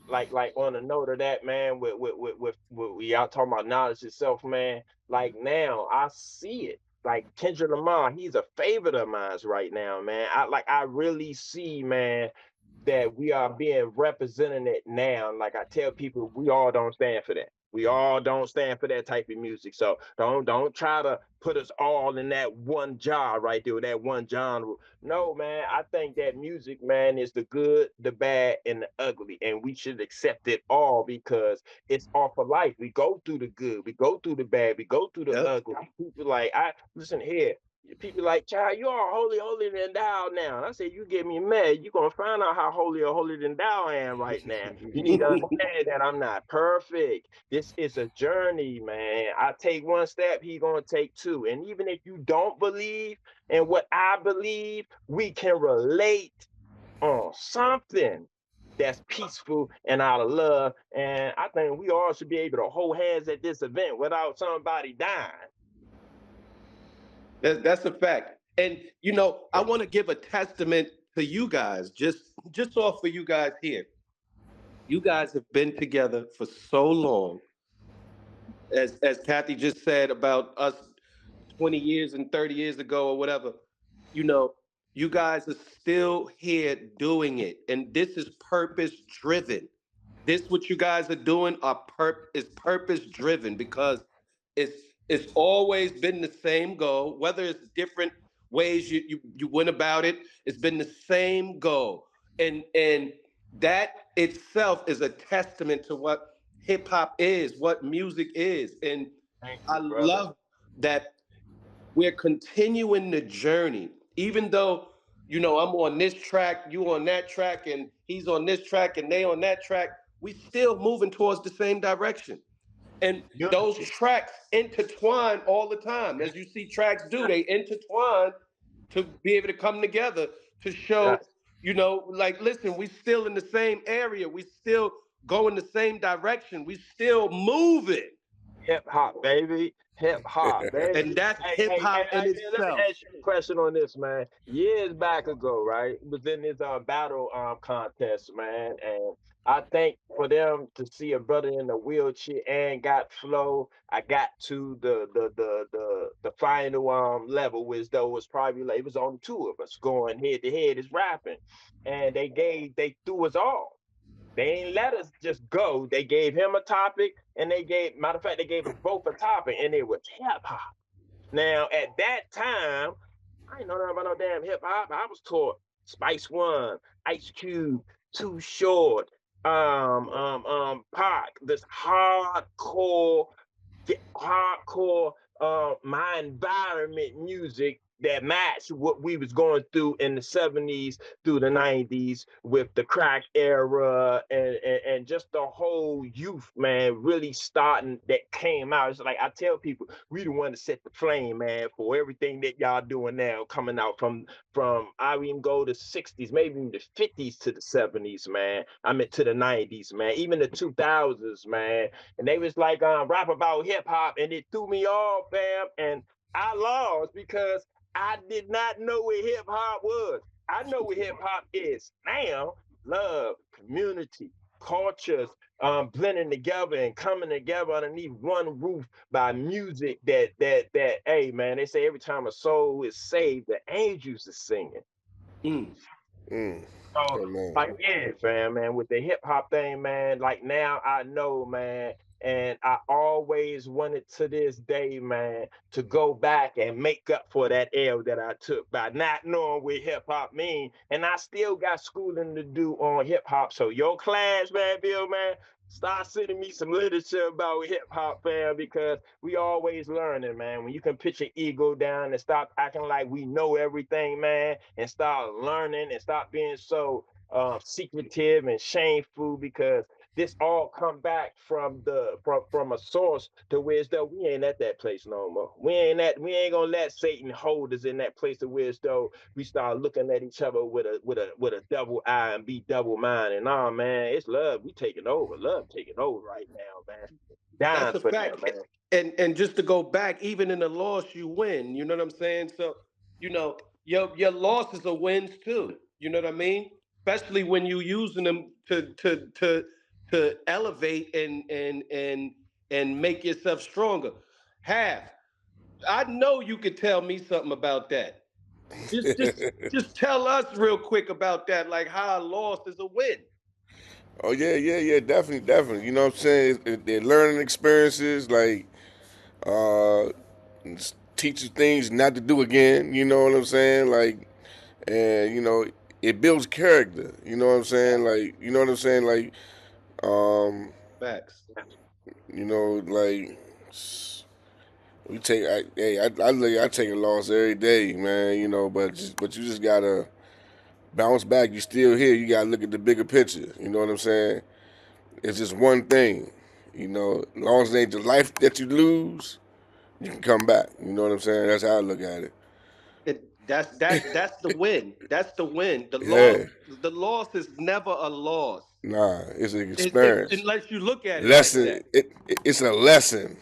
like on a note of that, man, with we y'all talking about knowledge itself, man. Like now, I see it. Like Kendrick Lamar, he's a favorite of mine right now, man. I really see, man, that we are being represented now. Like I tell people, we all don't stand for that. We all don't stand for that type of music. So don't try to put us all in that one jar right there, that one genre. No, man, I think that music, man, is the good, the bad, and the ugly. And we should accept it all because it's all for life. We go through the good, we go through the bad, we go through the Yep. ugly. People like, I listen here. People like, child, you are holy, holier than thou now. And I say, you get me mad, you're going to find out how holy or holier than thou I am right now. You need to understand that I'm not perfect. This is a journey, man. I take one step, he going to take two. And even if you don't believe in what I believe, we can relate on something that's peaceful and out of love. And I think we all should be able to hold hands at this event without somebody dying. That's a fact. And you know, I want to give a testament to you guys, just off for you guys here. You guys have been together for so long. As Kathy just said about us 20 years and 30 years ago or whatever, you know, you guys are still here doing it. And this is purpose driven. This what you guys are doing is purpose driven, because it's it's always been the same goal, whether it's different ways you went about it, it's been the same goal. And that itself is a testament to what hip hop is, what music is. And Thank I you, brother. love that we're continuing the journey, even though, you know, I'm on this track, you on that track, and he's on this track, and they on that track. We still moving towards the same direction, and those Unity. tracks intertwine all the time, as you see tracks do. They intertwine to be able to come together to show, Yes. you know, like, listen, we still in the same area, we still going the same direction, we still moving. Hip hop, baby. Hip hop, And baby. that's Hey, hip hey, hey, hop in hey, man, let me itself. ask you a question on this, man. Years back ago, right? It was in this battle contest, man. And I think for them to see a brother in a wheelchair and got flow, I got to the final level, which though was probably like it was only two of us going head to head is rapping. And they threw us all. They ain't let us just go. They gave him a topic, and they gave, matter of fact, they gave us both a topic, and it was hip hop. Now, at that time, I ain't know nothing about no damn hip hop. I was taught Spice One, Ice Cube, Too Short, Pac, this hardcore my environment music that matched what we was going through in the 70s through the 90s with the crack era and just the whole youth, man, really starting that came out. It's like I tell people, we the one to set the flame, man, for everything that y'all doing now, coming out from I even go to 60s, maybe even the 50s to the 70s, man. I mean to the 90s, man, even the 2000s, man. And they was like rap about hip hop, and it threw me off, fam. And I lost because I did not know what hip hop was. I know what hip hop is now: love, community, cultures, blending together and coming together underneath one roof by music that. Hey, man, they say every time a soul is saved, the angels are singing. Mm. Mm. So, Amen. like, yeah, fam, man, with the hip hop thing, man, like now I know, man, And I always wanted to this day, man, to go back and make up for that L that I took by not knowing what hip hop mean. And I still got schooling to do on hip hop. So your class, man, Bill, man, start sending me some literature about hip hop, fam, because we always learning, man. When you can put your ego down and stop acting like we know everything, man, and start learning and stop being so secretive and shameful, because this all come back from from a source to where it's though we ain't at that place no more. We ain't gonna let Satan hold us in that place of where it's though we start looking at each other with a double eye and be double minded. Nah, man, it's love. We taking over. Love taking over right now, man. That's Dying a for that, fact. man. And just to go back, even in the loss, you win. You know what I'm saying? So, your losses are wins too. You know what I mean? Especially when you using them to elevate and make yourself stronger. Half. I know you could tell me something about that. Just tell us real quick about that, like how a loss is a win. Oh yeah, definitely. You know what I'm saying? They're learning experiences, like uh, teach you things not to do again. You know what I'm saying? Like, and it builds character. You know what I'm saying? Like, you know what I'm saying? Like, um, Facts. like we take. I take a loss every day, man. But you just gotta bounce back. You still here. You gotta look at the bigger picture. You know what I'm saying? It's just one thing. As long as it ain't the life that you lose, you can come back. You know what I'm saying? That's how I look at it. That's the win. That's the win. Yeah. The loss is never a loss. Nah, it's an experience. Unless you look at it like Lesson. that. It's a lesson.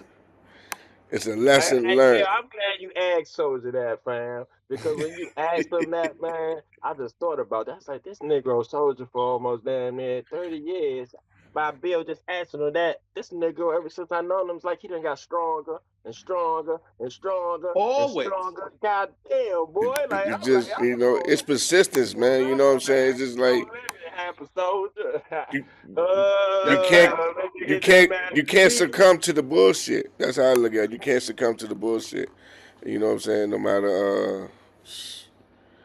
It's a lesson Yeah, learned. I'm glad you asked Soulja that, fam. Because when you asked him that, man, I just thought about that. I was like, this Negro Soldier for almost damn near 30 years. By Bill just asking him that, this Negro, ever since I known him, it's like he done got stronger and stronger and stronger and Always. stronger. God damn, boy. Like, It I'm like, just I'm it's persistence, man. You know what I'm saying? It's just no like limit, half a soldier. you you That's can't facts. Let me hit this man you in the can't feet. succumb to the bullshit. That's how I look at it. You can't succumb to the bullshit. You know what I'm saying? No matter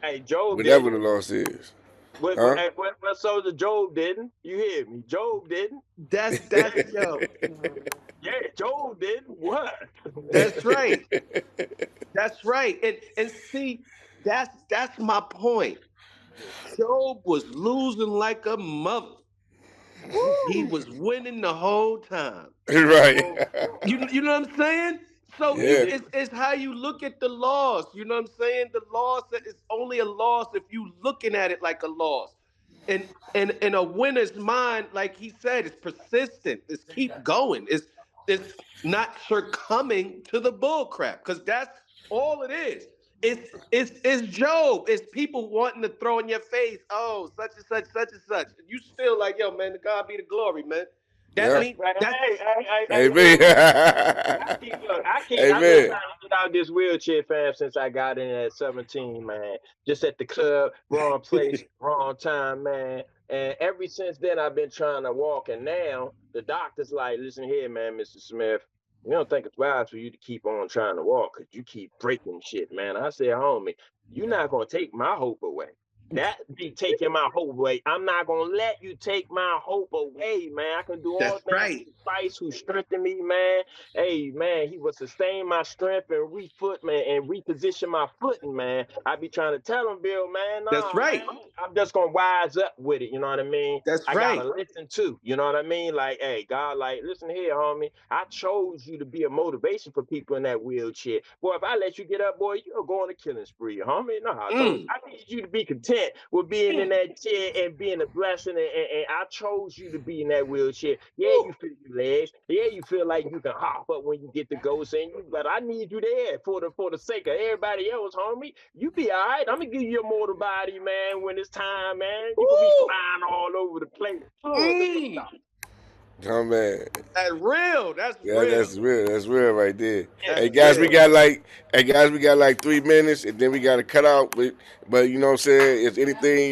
Hey, Job whatever the didn't. loss is. What, Huh? what Soldier Job didn't? You hear me? Job didn't. That's yo. Yeah, Job didn't. What? That's right. That's right. And see, that's my point. Job was losing like a mother. He Woo! was winning the whole time. Right. You know what I'm saying? So Yeah. it's how you look at the loss. You know what I'm saying? The loss is only a loss if you looking at it like a loss. And in a winner's mind, like he said, it's persistent. It's keep going. It's not succumbing to the bull crap. Because that's all it is. It's Job. It's people wanting to throw in your face, oh, such and such. And you still like, yo, man, to God be the glory, man. That Yeah. That's mean right. that's Hey, Amen. Bill. Look, I've been Amen. trying to get out this wheelchair, fam, since I got in at 17, man. Just at the club, wrong place, wrong time, man. And ever since then, I've been trying to walk. And now the doctor's like, listen here, man, Mr. Smith. We don't think it's wise for you to keep on trying to walk because you keep breaking shit, man. I said, homie, you're not going to take my hope away. That be taking my hope away. I'm not gonna let you take my hope away, man. I can do all that's things right. through Christ who strengthened me, man. Hey, man, he will sustain my strength and refoot, man, and reposition my footing, man. I be trying to tell him, Bill, man, That's nah, right. man, I'm just gonna wise up with it. You know what I mean? That's I gotta right. listen too. You know what I mean? Like, hey, God, like, listen here, homie. I chose you to be a motivation for people in that wheelchair. Boy, if I let you get up, boy, you're going to killing spree, homie. No, so Mm. I need you to be content with being in that chair and being a blessing. And I chose you to be in that wheelchair. Yeah, you feel your legs. Yeah, you feel like you can hop up when you get the ghost in you. But I need you there for the sake of everybody else, homie. You be all right. I'm gonna give you a motor body, man. When it's time, man, you gonna be Woo. flying all over the place. Mm. Oh man. That's real. That's Yeah, real. that's real. That's real right there. That's Hey Yeah, guys, real. we got like 3 minutes, and then we got to cut out. But you know what I'm saying? If anything,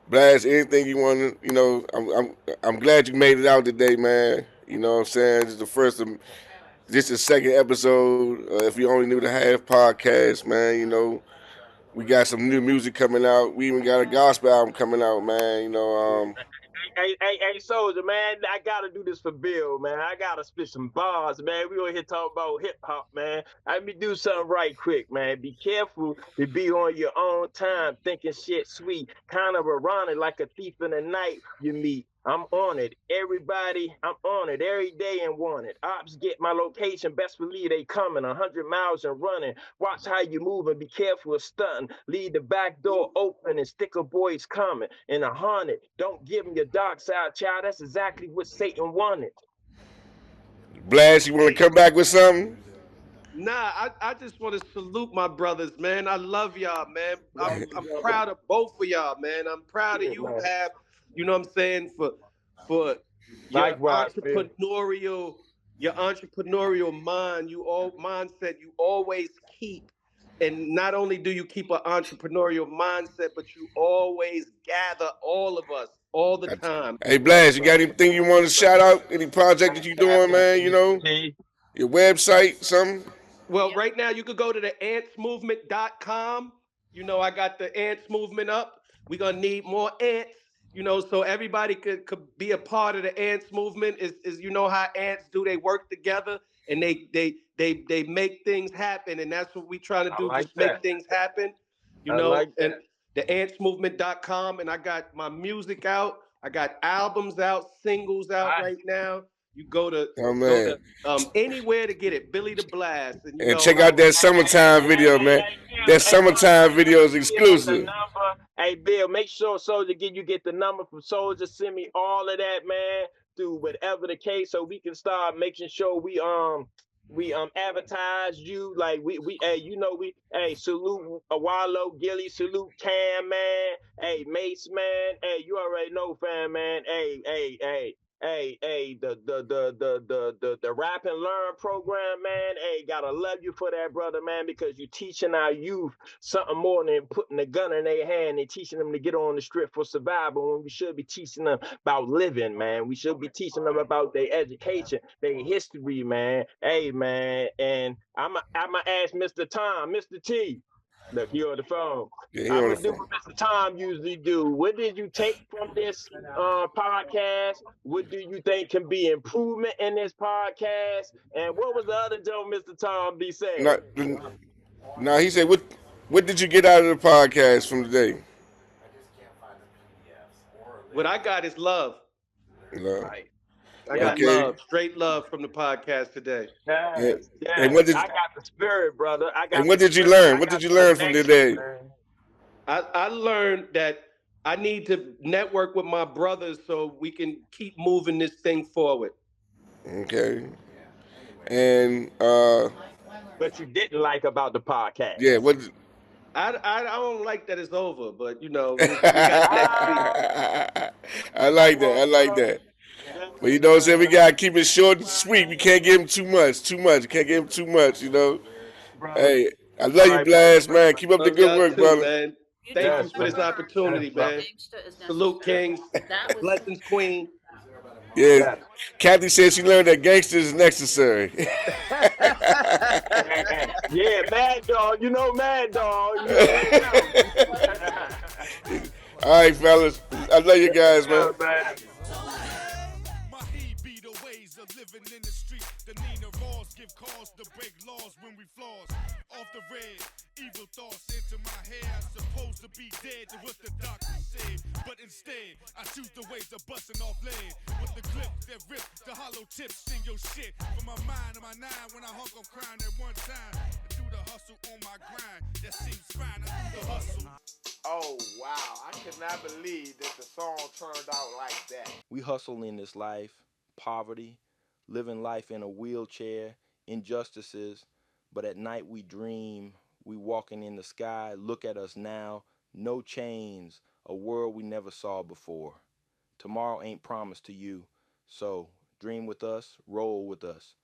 Blast, anything you want to, I'm glad you made it out today, man. You know what I'm saying? This is the first, this is the second episode. If you only knew the half podcast, man, we got some new music coming out. We even got a gospel album coming out, man. Hey, Soulja, man, I gotta do this for Bill, man. I gotta spit some bars, man. We over here talking about hip hop, man. Let me do something right quick, man. Be careful to be on your own time, thinking shit sweet, kind of ironic, like a thief in the night you meet. I'm on it. Everybody, I'm on it every day and want it. Ops get my location, best believe they coming 100 miles and running. Watch how you move and be careful of stunting. Leave the back door open and sticker boys coming. In a haunted, don't give him your dark side, child. That's exactly what Satan wanted. Blast, you want to come back with something? Nah, I just want to salute my brothers, man. I love y'all, man. Love you, I'm brother. proud of both of y'all, man. I'm proud of Yeah, you, man. Pap. You know what I'm saying? For your Likewise, Bill. entrepreneurial mind, mindset you always keep. And not only do you keep an entrepreneurial mindset, but you always gather all of us all the time. Hey, Blast, you got anything you want to shout out? Any project that you doing, Captain man? T. Your website, something? Well, Yep. right now you could go to the antsmovement.com. I got the ants movement up. We're gonna need more ants, so everybody could be a part of the ants movement. Is how ants do, they work together and they make things happen. And that's what we trying to I do, like just make that. things happen, I like and that. the antsmovement.com. And I got my music out. I got albums out, singles out Nice. right now. You Oh, go man. to anywhere to get it. Billy the Blast, and And check out that summertime video, man. Bill, That summertime video is give us the exclusive. number. Hey, Bill, make sure Soulja get the number from Soulja. Send me all of that, man, through whatever the case, so we can start making sure we advertise you, like we hey, we hey, salute Awalo Gilly, salute Cam, man, hey, Mace, man, hey, you already know, fam, man, hey, the rap and learn program, man. Hey, gotta love you for that, brother, man, because you teaching our youth something more than putting a gun in their hand and teaching them to get on the strip for survival. When we should be teaching them about living, man. We should be teaching them about their education, their history, man. Hey, man, and I'ma ask Mr. Tom, Mr. T. Look, you on the phone. Yeah, he I'm on the gonna do phone. what Mr. Tom usually do. What did you take from this podcast? What do you think can be improvement in this podcast? And what was the other joke Mr. Tom B said? Now, now he said, what did you get out of the podcast from today? what I got is love. No. Right. I got Yes. Okay. love, straight love from the podcast today. And, Yes. and Yes. what did I got the spirit, brother. I and got what the did you spirit. learn? I What got did you the learn from connection, today? man. I learned that I need to network with my brothers so we can keep moving this thing forward. Okay. And But you didn't like about the yeah, podcast. what? I don't like that it's over, but we got next week. I like that. I like that. Yes, But you know what I'm saying? We gotta keep it short and sweet. We can't give him too much. Too much. Can't give him too much. brother. Hey, I All love you, right, brother. Blast, man. Keep up the Love good y'all work, too, brother. man. You Thank too. you Yes, for man. this Remember, Yes, opportunity, brother. man. gangsta is Salute, necessary. Kings. That was Blessings, Queen. Yeah, Yes. Kathy said she learned that gangster is necessary. Yeah, Mad Dog. You know Mad Dog. You already know. All right, fellas. I love you guys, man. Yeah, man. My he be the ways of living in the street. The Nina Ross give cause to break laws when we flaws. Off the red, evil thoughts into my head. I'm supposed to be dead to what the doctor said. But instead, I choose the ways of busting off lead. With the clip that rip the hollow tips in your shit. From my mind to my nine when I hung up crying at one time. I do the hustle on my grind. That seems fine. I do the hustle. Oh wow, I cannot believe that the song turned out like that. We hustle in this life, poverty, living life in a wheelchair, injustices, but at night we dream, we walking in the sky, look at us now, no chains, a world we never saw before. Tomorrow ain't promised to you, so dream with us, roll with us.